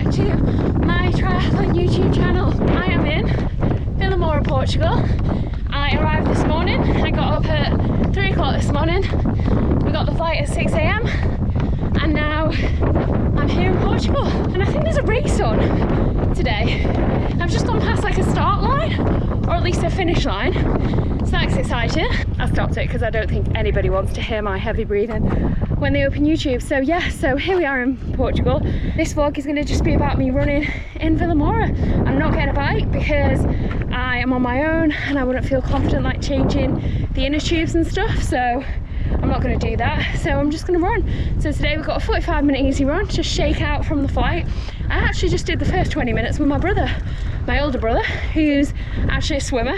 back to my triathlon YouTube channel. I am in Vilamoura, Portugal. I arrived this morning. I got up at 3 o'clock this morning. We got the flight at 6 AM and now I'm here in Portugal. And I think there's a race on today. I've just gone past like a start line, or at least a finish line. So that's exciting. I stopped it because I don't think anybody wants to hear my heavy breathing when they open YouTube. So yeah, so here we are in Portugal. This vlog is going to just be about me running in Vilamoura. I'm not getting a bike because I am on my own and I wouldn't feel confident like changing the inner tubes and stuff, so I'm not going to do that. So I'm just going to run. So today we've got a 45-minute easy run, just shake out from the flight. I actually just did the first 20 minutes with my brother, my older brother, who's actually a swimmer,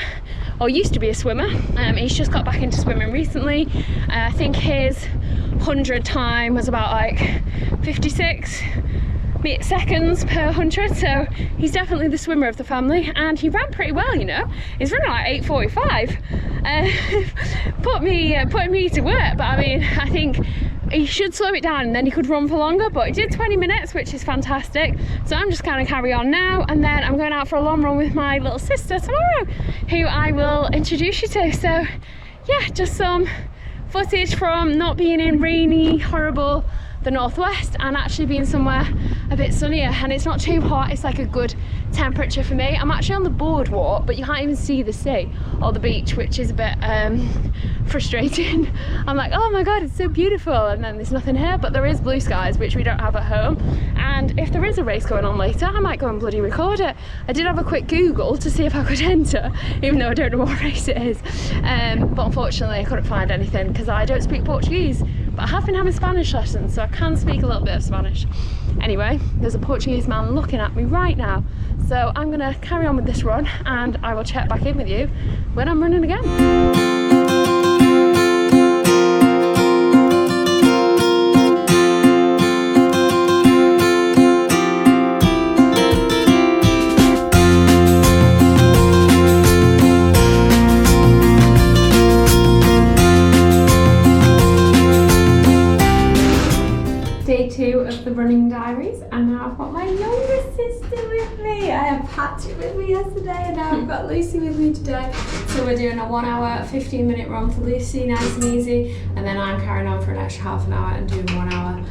or used to be a swimmer. He's just got back into swimming recently. I think his 100 time was about like 56 seconds per 100, so he's definitely the swimmer of the family, and he ran pretty well, you know. He's running like 8:45. Putting me to work, but I mean, I think he should slow it down and then he could run for longer, but he did 20 minutes, which is fantastic. So I'm just kind of carry on now, and then I'm going out for a long run with my little sister tomorrow, who I will introduce you to. So yeah, just some footage from not being in rainy, horrible the northwest and actually being somewhere a bit sunnier, and it's not too hot. It's like a good temperature for me. I'm actually on the boardwalk, but you can't even see the sea or the beach, which is a bit frustrating. I'm like, oh my god, it's so beautiful, and then there's nothing here, but there is blue skies, which we don't have at home. And if there is a race going on later, I might go and bloody record it. I did have a quick Google to see if I could enter, even though I don't know what race it is, but unfortunately I couldn't find anything because I don't speak Portuguese. But I have been having Spanish lessons, so I can speak a little bit of Spanish. Anyway, there's a Portuguese man looking at me right now, so I'm gonna carry on with this run and I will check back in with you when I'm running again. Day 2 of the running diaries, and now I've got my younger sister with me. I had Patty with me yesterday and now I've got Lucy with me today. So we're doing a 1 hour 15-minute run for Lucy, nice and easy, and then I'm carrying on for an extra half an hour and doing 1 hour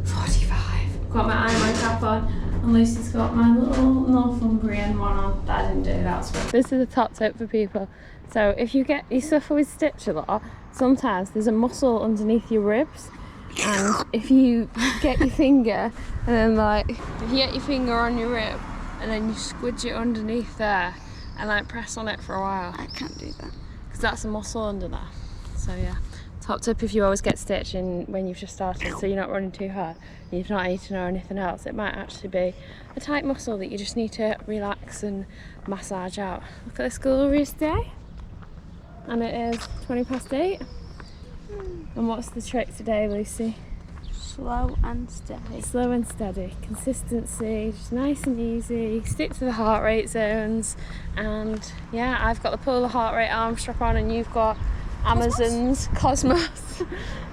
45. Got my Ironman cap on, and Lucy's got my little Northumbrian one on that I didn't do, that's right. This is a top tip for people. So if you suffer with stitch a lot, sometimes there's a muscle underneath your ribs. And if you get your finger, and then like, if you get your finger on your rib, and then you squidge it underneath there, and like press on it for a while. I can't do that. Because that's a muscle under there. So yeah, top tip if you always get stitched when you've just started, so you're not running too hard, and you've not eaten or anything else, it might actually be a tight muscle that you just need to relax and massage out. Look at this glorious day. And it is 8:20. And what's the trick today, Lucy? Slow and steady. Slow and steady. Consistency, just nice and easy. Stick to the heart rate zones. And yeah, I've got the polar heart rate arm strap on, and you've got Amazon's Cosmos,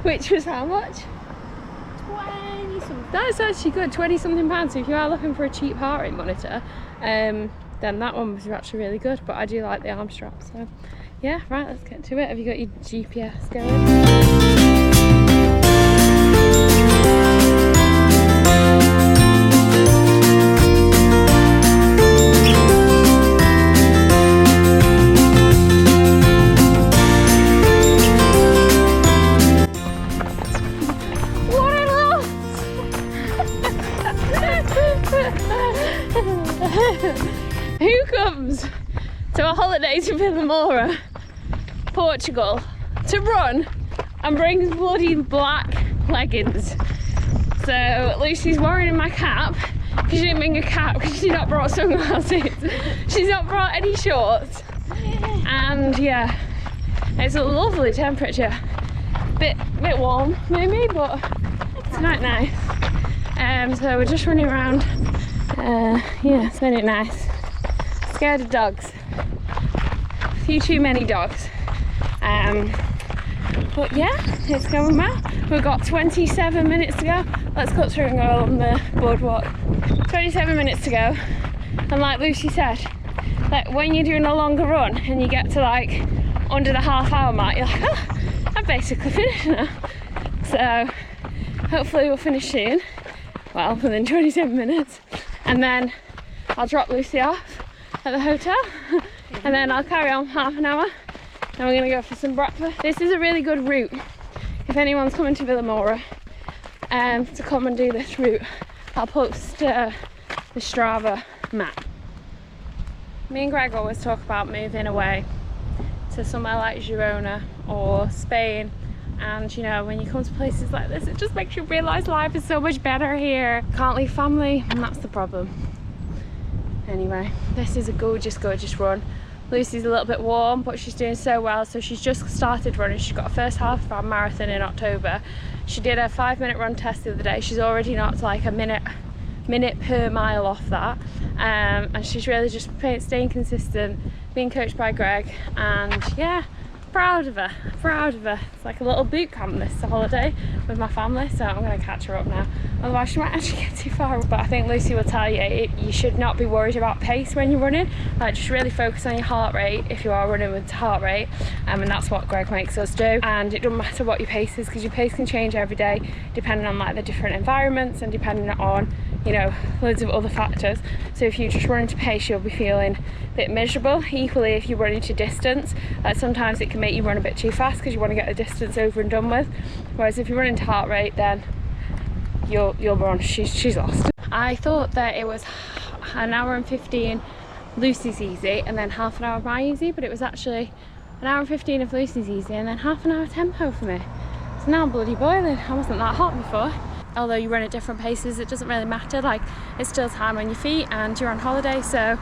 which was how much? 20 something. That's actually good, 20 something pounds. So if you are looking for a cheap heart rate monitor, then that one was actually really good. But I do like the arm strap, so yeah, right, let's get to it. Have you got your GPS going? What a loss! Who comes to a holiday to Vilamoura, Portugal, to run and brings bloody black leggings? So Lucy's wearing my cap because she didn't bring a cap because she's not brought sunglasses. She's not brought any shorts, and yeah, it's a lovely temperature. Bit warm maybe, but it's quite nice. So we're just running around. Yeah, it's very nice. Scared of dogs. A few too many dogs. But yeah, it's going well. We've got 27 minutes to go. Let's cut through and go on the boardwalk. 27 minutes to go. And like Lucy said, like when you're doing a longer run and you get to like under the half-hour mark, you're like, oh, I've basically finished now. So hopefully we'll finish soon. Well, within 27 minutes. And then I'll drop Lucy off at the hotel. And then I'll carry on half an hour. Then we're gonna go for some breakfast. This is a really good route if anyone's coming to Vilamoura to come and do this route. I'll post the Strava map. Me and Greg always talk about moving away to somewhere like Girona or Spain, and you know, when you come to places like this, it just makes you realise life is so much better here. Can't leave family, and that's the problem. Anyway, this is a gorgeous, gorgeous run. Lucy's a little bit warm, but she's doing so well. So she's just started running. She's got a first half of our marathon in October. She did a 5-minute run test the other day. She's already knocked like a minute per mile off that, and she's really just staying consistent, being coached by Greg, and yeah, proud of her. It's like a little boot camp this holiday with my family, so I'm going to catch her up now, otherwise she might actually get too far. But I think Lucy will tell you, you should not be worried about pace when you're running. Like, just really focus on your heart rate if you are running with heart rate, and that's what Greg makes us do. And it doesn't matter what your pace is, because your pace can change every day depending on like the different environments and depending on, you know, loads of other factors. So if you just run into pace, you'll be feeling a bit miserable. Equally, if you run into distance, sometimes it can make you run a bit too fast because you want to get the distance over and done with. Whereas if you run into heart rate, then you'll run. She's lost. I thought that it was an hour and 15 Lucy's easy and then half an hour of my easy, but it was actually an hour and 15 of Lucy's easy and then half an hour tempo for me. So now I'm bloody boiling. I wasn't that hot before. Although you run at different paces, it doesn't really matter. Like, it's still time on your feet and you're on holiday. So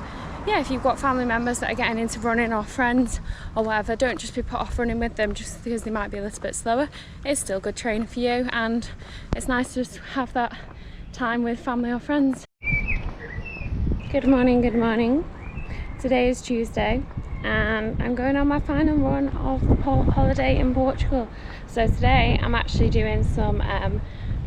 yeah, if you've got family members that are getting into running or friends or whatever, don't just be put off running with them just because they might be a little bit slower. It's still good training for you, and it's nice to just have that time with family or friends. Good morning, good morning. Today is Tuesday and I'm going on my final run of the holiday in Portugal. So today I'm actually doing some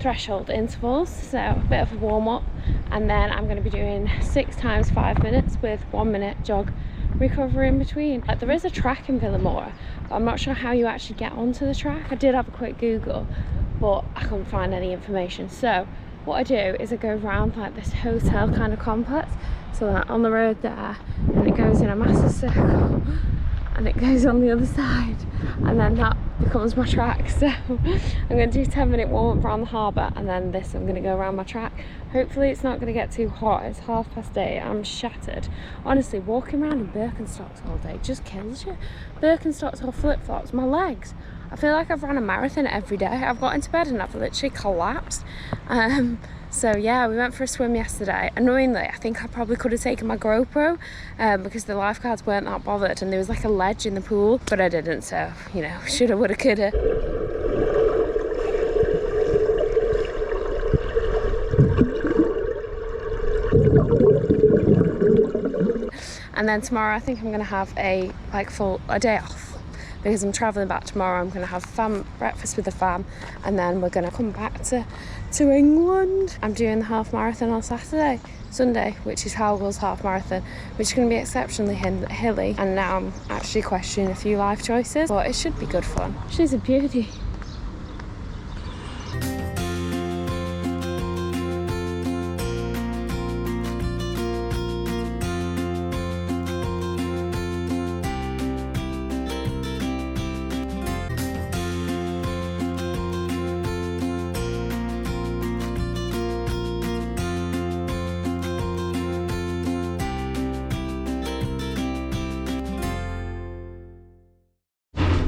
threshold intervals, so a bit of a warm-up, and then I'm going to be doing 6 times 5 minutes with 1 minute jog recovery in between. Like, there is a track in Vilamoura, but I'm not sure how you actually get onto the track. I did have a quick Google, but I couldn't find any information. So what I do is I go around like this hotel kind of complex, so that on the road there, and it goes in a massive circle and it goes on the other side, and then that becomes my track. So I'm going to do a 10-minute warm-up around the harbour, and then this I'm going to go around my track. Hopefully it's not going to get too hot. It's 8:30. I'm shattered. Honestly, walking around in Birkenstocks all day just kills you. Birkenstocks or flip-flops, my legs, I feel like I've run a marathon every day. I've got into bed and I've literally collapsed. So yeah, we went for a swim yesterday. Annoyingly, I think I probably could have taken my GoPro because the lifeguards weren't that bothered, and there was like a ledge in the pool, but I didn't, so, you know, shoulda, woulda, coulda. And then tomorrow I think I'm gonna have a day off, because I'm travelling back tomorrow. I'm going to have breakfast with the fam, and then we're going to come back to England. I'm doing the half marathon on Sunday, which is Howgils half marathon, which is going to be exceptionally hilly, and now I'm actually questioning a few life choices, but it should be good fun. She's a beauty.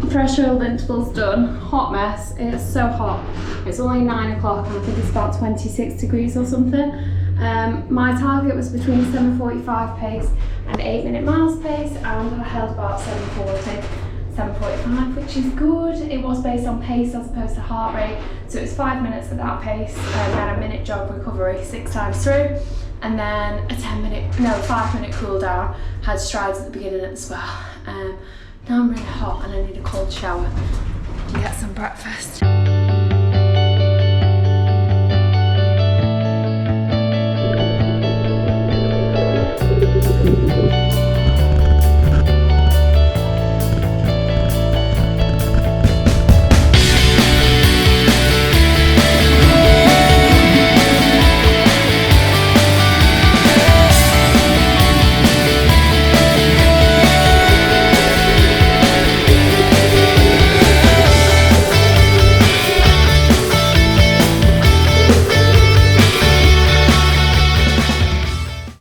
Threshold intervals done. Hot mess. It's so hot. It's only 9 o'clock and I think it's about 26 degrees or something. My target was between 7:45 pace and 8-minute miles pace, and I held about 7:45, which is good. It was based on pace as opposed to heart rate, so it was 5 minutes at that pace, and then a minute jog recovery 6 times through, and then a 5-minute cool down. Had strides at the beginning as well. Now I'm really hot and I need a cold shower. to get some breakfast.